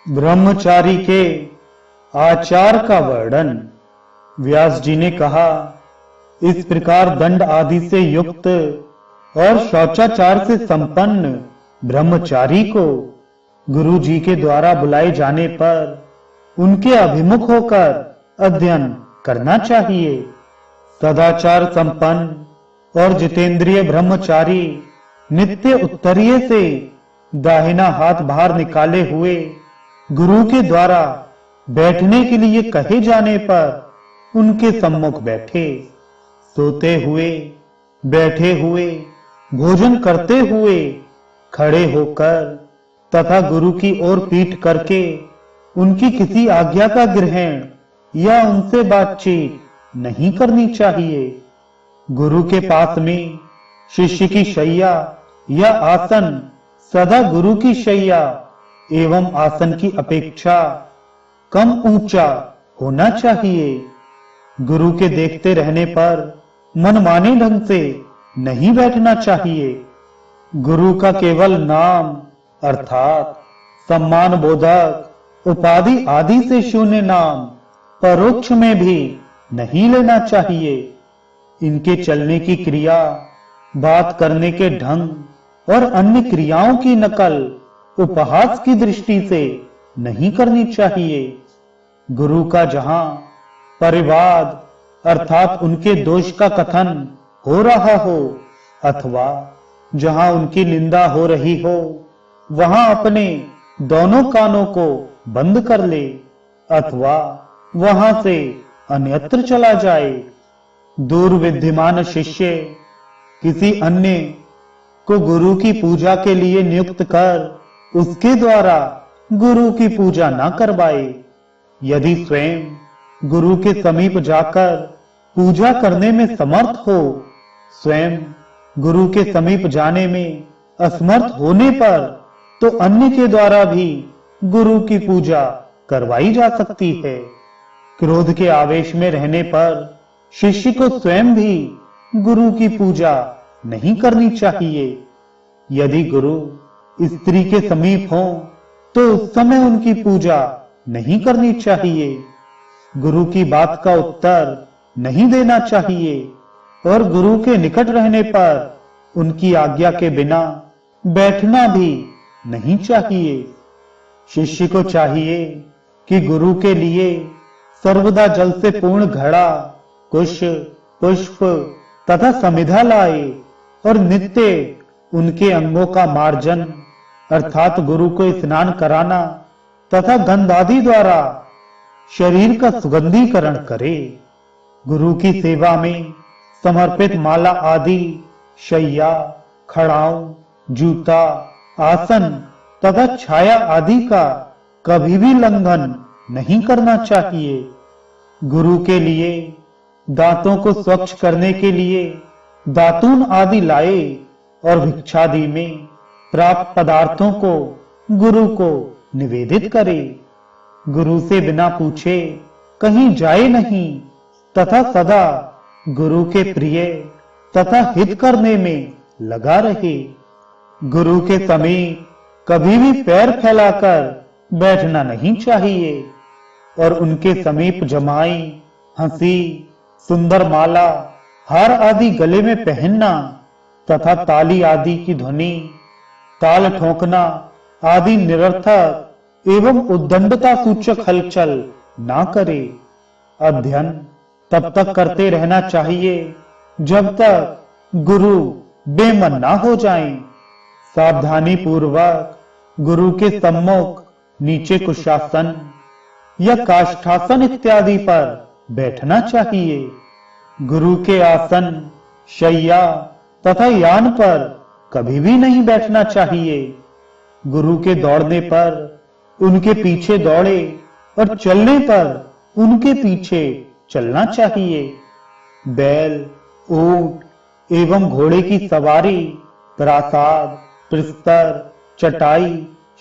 ब्रह्मचारी के आचार का वर्णन। व्यास जी ने कहा, इस प्रकार दंड आदि से युक्त और शौचाचार से संपन्न ब्रह्मचारी को गुरु जी के द्वारा बुलाए जाने पर उनके अभिमुख होकर अध्ययन करना चाहिए। सदाचार संपन्न और जितेंद्रिय ब्रह्मचारी नित्य उत्तरीय से दाहिना हाथ बाहर निकाले हुए गुरु के द्वारा बैठने के लिए कहे जाने पर उनके सम्मुख बैठे। सोते हुए, बैठे हुए, भोजन करते हुए, खड़े होकर तथा गुरु की ओर पीठ करके उनकी किसी आज्ञा का ग्रहण या उनसे बातचीत नहीं करनी चाहिए। गुरु के पास में शिष्य की शैया या आसन सदा गुरु की शैया एवं आसन की अपेक्षा कम ऊंचा होना चाहिए। गुरु के देखते रहने पर मनमाने ढंग से नहीं बैठना चाहिए। गुरु का केवल नाम अर्थात सम्मान बोधक उपाधि आदि से शून्य नाम परोक्ष में भी नहीं लेना चाहिए। इनके चलने की क्रिया, बात करने के ढंग और अन्य क्रियाओं की नकल उपहास की दृष्टि से नहीं करनी चाहिए। गुरु का जहां परिवाद अर्थात उनके दोष का कथन हो रहा हो अथवा जहां उनकी निंदा हो रही हो, वहां अपने दोनों कानों को बंद कर ले अथवा वहां से अन्यत्र चला जाए। दूर विद्यमान शिष्य किसी अन्य को गुरु की पूजा के लिए नियुक्त कर उसके द्वारा गुरु की पूजा न करवाए। यदि स्वयं गुरु के समीप जाकर पूजा करने में समर्थ हो, स्वयं गुरु के समीप जाने में असमर्थ होने पर तो अन्य के द्वारा भी गुरु की पूजा करवाई जा सकती है। क्रोध के आवेश में रहने पर शिष्य को स्वयं भी गुरु की पूजा नहीं करनी चाहिए। यदि गुरु स्त्री के समीप हो तो उस समय उनकी पूजा नहीं करनी चाहिए। गुरु की बात का उत्तर नहीं देना चाहिए और गुरु के निकट रहने पर उनकी आज्ञा के बिना बैठना भी नहीं चाहिए। शिष्य को चाहिए कि गुरु के लिए सर्वदा जल से पूर्ण घड़ा, कुश, पुष्प तथा समिधा लाए और नित्य उनके अंगों का मार्जन अर्थात गुरु को स्नान कराना तथा गंध आदि द्वारा शरीर का सुगंधीकरण करे। गुरु की सेवा में समर्पित माला आदि, शैया, खड़ाऊ, जूता, आसन तथा छाया आदि का कभी भी लंघन नहीं करना चाहिए। गुरु के लिए दांतों को स्वच्छ करने के लिए दातून आदि लाए और भिक्षादि में प्राप्त पदार्थों को गुरु को निवेदित करे। गुरु से बिना पूछे कहीं जाए नहीं तथा सदा गुरु के प्रिय तथा हित करने में लगा रहे। गुरु के समीप कभी भी पैर फैलाकर बैठना नहीं चाहिए और उनके समीप जमाई, हंसी, सुंदर माला, हार आदि गले में पहनना तथा ताली आदि की ध्वनि, ताल ठोकना आदि निरर्थक एवं उद्दंडता सूचक हलचल ना करे। अध्ययन तब तक करते रहना चाहिए जब तक गुरु बेमन ना हो जाएं। सावधानी पूर्वक गुरु के सम्मुख नीचे कुशासन या काष्ठासन इत्यादि पर बैठना चाहिए। गुरु के आसन, शैया तथा यान पर कभी भी नहीं बैठना चाहिए। गुरु के दौड़ने पर उनके पीछे दौड़े और चलने पर उनके पीछे चलना चाहिए। बैल, ऊंट एवं घोड़े की सवारी, प्रासाद, प्रस्तर, चटाई,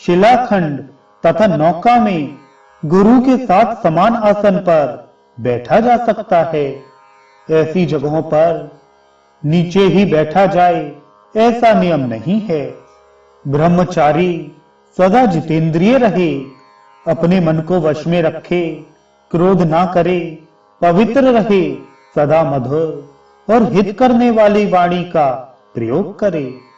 शिलाखंड तथा नौका में गुरु के साथ समान आसन पर बैठा जा सकता है। ऐसी जगहों पर नीचे ही बैठा जाए ऐसा नियम नहीं है। ब्रह्मचारी सदा जितेंद्रिय रहे अपने मन को वश में रखे, क्रोध ना करे, पवित्र रहे, सदा मधुर और हित करने वाली वाणी का प्रयोग करे।